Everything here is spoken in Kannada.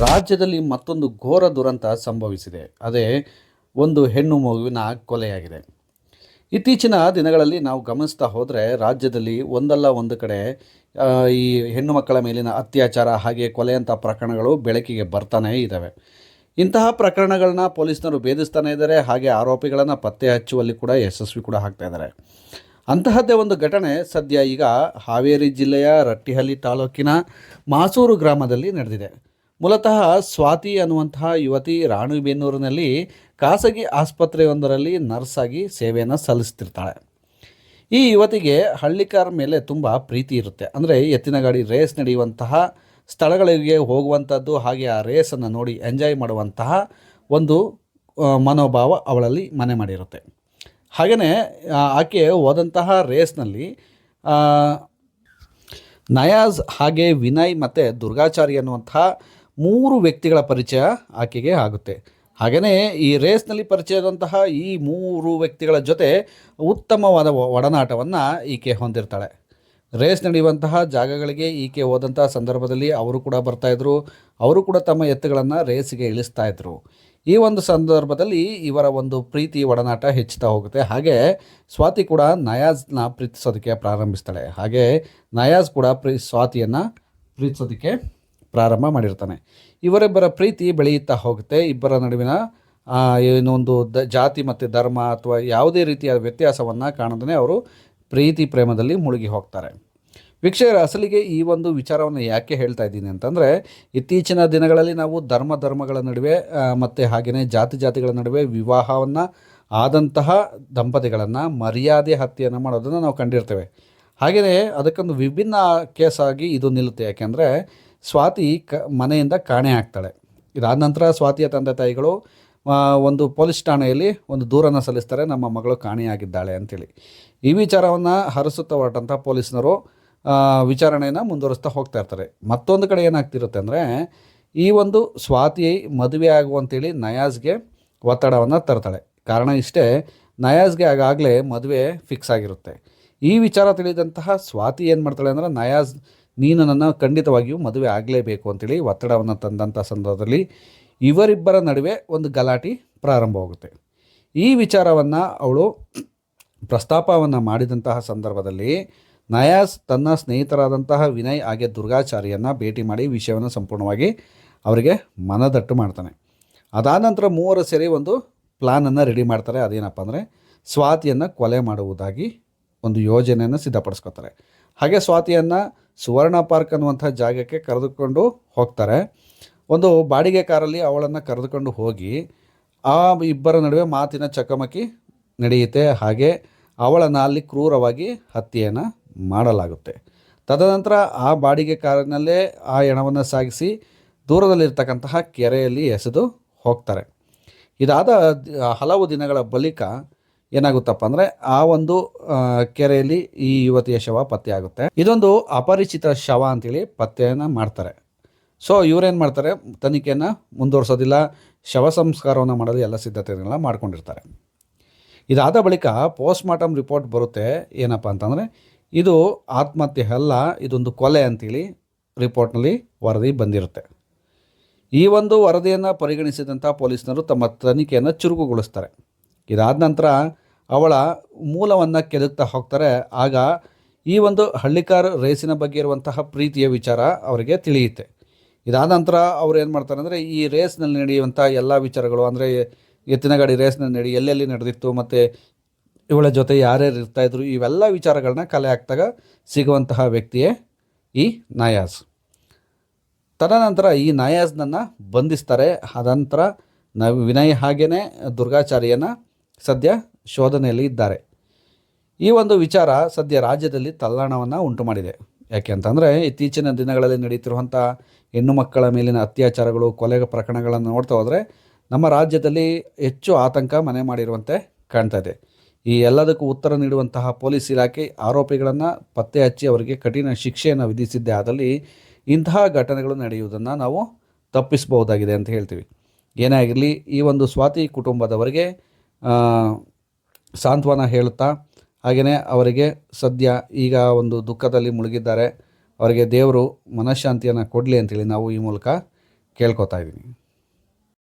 ರಾಜ್ಯದಲ್ಲಿ ಮತ್ತೊಂದು ಘೋರ ದುರಂತ ಸಂಭವಿಸಿದೆ. ಅದೇ ಒಂದು ಹೆಣ್ಣು ಮಗುವಿನ ಕೊಲೆಯಾಗಿದೆ. ಇತ್ತೀಚಿನ ದಿನಗಳಲ್ಲಿ ನಾವು ಗಮನಿಸ್ತಾ ಹೋದರೆ ರಾಜ್ಯದಲ್ಲಿ ಒಂದಲ್ಲ ಒಂದು ಕಡೆ ಈ ಹೆಣ್ಣು ಮಕ್ಕಳ ಮೇಲಿನ ಅತ್ಯಾಚಾರ ಹಾಗೆ ಕೊಲೆಯಂಥ ಪ್ರಕರಣಗಳು ಬೆಳಕಿಗೆ ಬರ್ತಾನೇ ಇದ್ದಾವೆ. ಇಂತಹ ಪ್ರಕರಣಗಳನ್ನ ಪೊಲೀಸ್ನವರು ಭೇದಿಸ್ತಾನೆ ಇದ್ದಾರೆ, ಹಾಗೆ ಆರೋಪಿಗಳನ್ನು ಪತ್ತೆ ಹಚ್ಚುವಲ್ಲಿ ಕೂಡ ಯಶಸ್ವಿ ಕೂಡ ಆಗ್ತಾ ಇದ್ದಾರೆ. ಅಂತಹದ್ದೇ ಒಂದು ಘಟನೆ ಸದ್ಯ ಈಗ ಹಾವೇರಿ ಜಿಲ್ಲೆಯ ರಟ್ಟಿಹಳ್ಳಿ ತಾಲೂಕಿನ ಮಾಸೂರು ಗ್ರಾಮದಲ್ಲಿ ನಡೆದಿದೆ. ಮೂಲತಃ ಸ್ವಾತಿ ಅನ್ನುವಂತಹ ಯುವತಿ ರಾಣಿಬೆನ್ನೂರಿನಲ್ಲಿ ಖಾಸಗಿ ಆಸ್ಪತ್ರೆಯೊಂದರಲ್ಲಿ ನರ್ಸ್ ಆಗಿ ಸೇವೆಯನ್ನು ಸಲ್ಲಿಸ್ತಿರ್ತಾಳೆ. ಈ ಯುವತಿಗೆ ಹಳ್ಳಿಕಾರ್ ಮೇಲೆ ತುಂಬ ಪ್ರೀತಿ ಇರುತ್ತೆ. ಅಂದರೆ ಎತ್ತಿನ ಗಾಡಿ ರೇಸ್ ನಡೆಯುವಂತಹ ಸ್ಥಳಗಳಿಗೆ ಹೋಗುವಂಥದ್ದು, ಹಾಗೆ ಆ ರೇಸನ್ನು ನೋಡಿ ಎಂಜಾಯ್ ಮಾಡುವಂತಹ ಒಂದು ಮನೋಭಾವ ಅವಳಲ್ಲಿ ಮನೆ ಮಾಡಿರುತ್ತೆ. ಹಾಗೆಯೇ ಆಕೆ ಹೋದಂತಹ ರೇಸ್ನಲ್ಲಿ ನಯಾಜ್ ಹಾಗೆ ವಿನಯ್ ಮತ್ತು ದುರ್ಗಾಚಾರಿ ಅನ್ನುವಂತಹ 3 ವ್ಯಕ್ತಿಗಳ ಪರಿಚಯ ಆಕೆಗೆ ಆಗುತ್ತೆ. ಹಾಗೆಯೇ ಈ ರೇಸ್ನಲ್ಲಿ ಪರಿಚಯದಂತಹ ಈ 3 ವ್ಯಕ್ತಿಗಳ ಜೊತೆ ಉತ್ತಮವಾದ ಒಡನಾಟವನ್ನು ಈಕೆ ಹೊಂದಿರ್ತಾಳೆ. ರೇಸ್ ನಡೆಯುವಂತಹ ಜಾಗಗಳಿಗೆ ಈಕೆ ಹೋದಂತಹ ಸಂದರ್ಭದಲ್ಲಿ ಅವರು ಕೂಡ ಬರ್ತಾಯಿದ್ರು. ಅವರು ಕೂಡ ತಮ್ಮ ಎತ್ತುಗಳನ್ನು ರೇಸಿಗೆ ಇಳಿಸ್ತಾಯಿದ್ರು. ಈ ಒಂದು ಸಂದರ್ಭದಲ್ಲಿ ಇವರ ಒಂದು ಪ್ರೀತಿ ಒಡನಾಟ ಹೆಚ್ಚುತ್ತಾ ಹೋಗುತ್ತೆ. ಹಾಗೆ ಸ್ವಾತಿ ಕೂಡ ನಯಾಜ್ನ ಪ್ರೀತಿಸೋದಕ್ಕೆ ಪ್ರಾರಂಭಿಸ್ತಾಳೆ. ಹಾಗೆ ನಯಾಜ್ ಕೂಡ ಸ್ವಾತಿಯನ್ನು ಪ್ರೀತಿಸೋದಕ್ಕೆ ಪ್ರಾರಂಭ ಮಾಡಿರ್ತಾನೆ. ಇವರಿಬ್ಬರ ಪ್ರೀತಿ ಬೆಳೆಯುತ್ತಾ ಹೋಗುತ್ತೆ. ಇಬ್ಬರ ನಡುವಿನ ಏನೊಂದು ಜಾತಿ ಮತ್ತು ಧರ್ಮ ಅಥವಾ ಯಾವುದೇ ರೀತಿಯ ವ್ಯತ್ಯಾಸವನ್ನು ಕಾಣದೇ ಅವರು ಪ್ರೀತಿ ಪ್ರೇಮದಲ್ಲಿ ಮುಳುಗಿ ಹೋಗ್ತಾರೆ. ವೀಕ್ಷಕರ, ಅಸಲಿಗೆ ಈ ಒಂದು ವಿಚಾರವನ್ನು ಯಾಕೆ ಹೇಳ್ತಾ ಇದ್ದೀನಿ ಅಂತಂದರೆ, ಇತ್ತೀಚಿನ ದಿನಗಳಲ್ಲಿ ನಾವು ಧರ್ಮಗಳ ನಡುವೆ ಮತ್ತು ಹಾಗೆಯೇ ಜಾತಿಗಳ ನಡುವೆ ವಿವಾಹವನ್ನು ಆದಂತಹ ದಂಪತಿಗಳನ್ನು ಮರ್ಯಾದೆ ಹತ್ಯೆಯನ್ನು ಮಾಡೋದನ್ನು ನಾವು ಕಂಡಿರ್ತೇವೆ. ಹಾಗೆಯೇ ಅದಕ್ಕೊಂದು ವಿಭಿನ್ನ ಕೇಸಾಗಿ ಇದು ನಿಲ್ಲುತ್ತೆ. ಯಾಕೆಂದರೆ ಸ್ವಾತಿ ಮನೆಯಿಂದ ಕಾಣೆ ಆಗ್ತಾಳೆ. ಇದಾದ ನಂತರ ಸ್ವಾತಿಯ ತಂದೆ ತಾಯಿಗಳು ಒಂದು ಪೊಲೀಸ್ ಠಾಣೆಯಲ್ಲಿ ಒಂದು ದೂರನ್ನು ಸಲ್ಲಿಸ್ತಾರೆ, ನಮ್ಮ ಮಗಳು ಕಾಣೆಯಾಗಿದ್ದಾಳೆ ಅಂಥೇಳಿ. ಈ ವಿಚಾರವನ್ನು ಹರಿಸುತ್ತಾ ಹೊರಟಂಥ ಪೊಲೀಸ್ನವರು ವಿಚಾರಣೆಯನ್ನು ಮುಂದುವರಿಸ್ತಾ ಹೋಗ್ತಾ ಇರ್ತಾರೆ. ಮತ್ತೊಂದು ಕಡೆ ಏನಾಗ್ತಿರುತ್ತೆ ಅಂದರೆ, ಈ ಒಂದು ಸ್ವಾತಿ ಮದುವೆ ಆಗುವಂಥೇಳಿ ನಯಾಜ್ಗೆ ಒತ್ತಡವನ್ನು ತರ್ತಾಳೆ. ಕಾರಣ ಇಷ್ಟೇ, ನಯಾಜ್ಗೆ ಆಗಾಗಲೇ ಮದುವೆ ಫಿಕ್ಸ್ ಆಗಿರುತ್ತೆ. ಈ ವಿಚಾರ ತಿಳಿದಂತಹ ಸ್ವಾತಿ ಏನು ಮಾಡ್ತಾಳೆ ಅಂದರೆ, ನಯಾಜ್ ನೀನು ನನ್ನ ಖಂಡಿತವಾಗಿಯೂ ಮದುವೆ ಆಗಲೇಬೇಕು ಅಂತೇಳಿ ಒತ್ತಡವನ್ನು ತಂದಂಥ ಸಂದರ್ಭದಲ್ಲಿ ಇವರಿಬ್ಬರ ನಡುವೆ ಒಂದು ಗಲಾಟೆ ಪ್ರಾರಂಭವಾಗುತ್ತೆ. ಈ ವಿಚಾರವನ್ನು ಅವಳು ಪ್ರಸ್ತಾಪವನ್ನು ಮಾಡಿದಂತಹ ಸಂದರ್ಭದಲ್ಲಿ ನಯಾಜ್ ತನ್ನ ಸ್ನೇಹಿತರಾದಂತಹ ವಿನಯ್ ಹಾಗೆ ದುರ್ಗಾಚಾರಿಯನ್ನು ಭೇಟಿ ಮಾಡಿ ವಿಷಯವನ್ನು ಸಂಪೂರ್ಣವಾಗಿ ಅವರಿಗೆ ಮನದಟ್ಟು ಮಾಡ್ತಾನೆ. ಅದಾದ ನಂತರ ಮೂವರು ಸೇರಿ ಒಂದು ಪ್ಲಾನನ್ನು ರೆಡಿ ಮಾಡ್ತಾರೆ. ಅದೇನಪ್ಪ ಅಂದರೆ, ಸ್ವಾತಿಯನ್ನು ಕೊಲೆ ಮಾಡುವುದಾಗಿ ಒಂದು ಯೋಜನೆಯನ್ನು ಸಿದ್ಧಪಡಿಸ್ಕೊತಾರೆ. ಹಾಗೆ ಸ್ವಾತಿಯನ್ನು ಸುವರ್ಣ ಪಾರ್ಕ್ ಅನ್ನುವಂಥ ಜಾಗಕ್ಕೆ ಕರೆದುಕೊಂಡು ಹೋಗ್ತಾರೆ. ಒಂದು ಬಾಡಿಗೆ ಕಾರಲ್ಲಿ ಅವಳನ್ನು ಕರೆದುಕೊಂಡು ಹೋಗಿ ಆ ಇಬ್ಬರ ನಡುವೆ ಮಾತಿನ ಚಕಮಕಿ ನಡೆಯುತ್ತೆ. ಹಾಗೆ ಅವಳನ್ನು ಅಲ್ಲಿ ಕ್ರೂರವಾಗಿ ಹತ್ಯೆಯನ್ನು ಮಾಡಲಾಗುತ್ತೆ. ತದನಂತರ ಆ ಬಾಡಿಗೆ ಕಾರಿನಲ್ಲೇ ಆ ಹೆಣವನ್ನು ಸಾಗಿಸಿ ದೂರದಲ್ಲಿರ್ತಕ್ಕಂತಹ ಕೆರೆಯಲ್ಲಿ ಎಸೆದು ಹೋಗ್ತಾರೆ. ಇದಾದ ಹಲವು ದಿನಗಳ ಬಳಿಕ ಏನಾಗುತ್ತಪ್ಪ ಅಂದರೆ, ಆ ಒಂದು ಕೆರೆಯಲ್ಲಿ ಈ ಯುವತಿಯ ಶವ ಪತ್ತೆಯಾಗುತ್ತೆ. ಇದೊಂದು ಅಪರಿಚಿತ ಶವ ಅಂತೇಳಿ ಪತ್ತೆಯನ್ನು ಮಾಡ್ತಾರೆ. ಸೊ ಇವರೇನು ಮಾಡ್ತಾರೆ, ತನಿಖೆಯನ್ನು ಮುಂದುವರಿಸೋದಿಲ್ಲ, ಶವ ಸಂಸ್ಕಾರವನ್ನು ಮಾಡಲು ಎಲ್ಲ ಸಿದ್ಧತೆಗಳನ್ನ ಮಾಡ್ಕೊಂಡಿರ್ತಾರೆ. ಇದಾದ ಬಳಿಕ ಪೋಸ್ಟ್ಮಾರ್ಟಮ್ ರಿಪೋರ್ಟ್ ಬರುತ್ತೆ. ಏನಪ್ಪ ಅಂತಂದರೆ, ಇದು ಆತ್ಮಹತ್ಯೆ ಅಲ್ಲ, ಇದೊಂದು ಕೊಲೆ ಅಂತೇಳಿ ರಿಪೋರ್ಟ್ನಲ್ಲಿ ವರದಿ ಬಂದಿರುತ್ತೆ. ಈ ಒಂದು ವರದಿಯನ್ನು ಪರಿಗಣಿಸಿದಂಥ ಪೊಲೀಸ್ನರು ತಮ್ಮ ತನಿಖೆಯನ್ನು ಚುರುಕುಗೊಳಿಸ್ತಾರೆ. ಇದಾದ ನಂತರ ಅವಳ ಮೂಲವನ್ನು ಕೆದಕ್ತಾ ಹೋಗ್ತಾರೆ. ಆಗ ಈ ಒಂದು ಹಳ್ಳಿಕಾರ್ ರೇಸಿನ ಬಗ್ಗೆ ಇರುವಂತಹ ಪ್ರೀತಿಯ ವಿಚಾರ ಅವರಿಗೆ ತಿಳಿಯುತ್ತೆ. ಇದಾದ ನಂತರ ಅವ್ರು ಏನು ಮಾಡ್ತಾರೆ ಅಂದರೆ, ಈ ರೇಸ್ನಲ್ಲಿ ನಡೆಯುವಂಥ ಎಲ್ಲ ವಿಚಾರಗಳು, ಅಂದರೆ ಎತ್ತಿನ ಗಾಡಿ ರೇಸ್ನಲ್ಲಿ ಎಲ್ಲೆಲ್ಲಿ ನಡೆದಿತ್ತು ಮತ್ತು ಇವಳ ಜೊತೆ ಯಾರ್ಯಾರು ಇರ್ತಾಯಿದ್ರು, ಇವೆಲ್ಲ ವಿಚಾರಗಳನ್ನ ಕಲೆ ಹಾಕಿದಾಗ ಸಿಗುವಂತಹ ವ್ಯಕ್ತಿಯೇ ಈ ನಯಾಜ್. ತದನಂತರ ಈ ನಯಾಜ್ನನ್ನು ಬಂಧಿಸ್ತಾರೆ. ಅದಂತರ ವಿನಯ್ ಹಾಗೆಯೇ ದುರ್ಗಾಚಾರಿಯನ್ನು ಸದ್ಯ ಶೋಧನೆಯಲ್ಲಿ ಇದ್ದಾರೆ. ಈ ಒಂದು ವಿಚಾರ ಸದ್ಯ ರಾಜ್ಯದಲ್ಲಿ ತಲ್ಲಣವನ್ನು ಉಂಟು ಮಾಡಿದೆ. ಯಾಕೆ ಅಂತಂದರೆ, ಇತ್ತೀಚಿನ ದಿನಗಳಲ್ಲಿ ನಡೀತಿರುವಂಥ ಹೆಣ್ಣು ಮಕ್ಕಳ ಮೇಲಿನ ಅತ್ಯಾಚಾರಗಳು, ಕೊಲೆ ಪ್ರಕರಣಗಳನ್ನು ನೋಡ್ತಾ ಹೋದರೆ ನಮ್ಮ ರಾಜ್ಯದಲ್ಲಿ ಹೆಚ್ಚು ಆತಂಕ ಮನೆ ಮಾಡಿರುವಂತೆ ಕಾಣ್ತಾ ಇದೆ. ಈ ಎಲ್ಲದಕ್ಕೂ ಉತ್ತರ ನೀಡುವಂತಹ ಪೊಲೀಸ್ ಇಲಾಖೆ ಆರೋಪಿಗಳನ್ನು ಪತ್ತೆ ಹಚ್ಚಿ ಅವರಿಗೆ ಕಠಿಣ ಶಿಕ್ಷೆಯನ್ನು ವಿಧಿಸಿದ್ದೇ ಆದಲ್ಲಿ ಇಂತಹ ಘಟನೆಗಳು ನಡೆಯುವುದನ್ನು ನಾವು ತಪ್ಪಿಸಬಹುದಾಗಿದೆ ಅಂತ ಹೇಳ್ತೀವಿ. ಏನೇ ಆಗಿರಲಿ, ಈ ಒಂದು ಸ್ವಾತಿ ಕುಟುಂಬದವರಿಗೆ ಸಾಂತ್ವನ ಹೇಳುತ್ತಾ, ಹಾಗೆಯೇ ಅವರಿಗೆ ಸದ್ಯ ಈಗ ಒಂದು ದುಃಖದಲ್ಲಿ ಮುಳುಗಿದ್ದಾರೆ, ಅವರಿಗೆ ದೇವರು ಮನಃಶಾಂತಿಯನ್ನು ಕೊಡಲಿ ಅಂತೇಳಿ ನಾವು ಈ ಮೂಲಕ ಕೇಳ್ಕೊತಾ ಇದ್ದೀನಿ.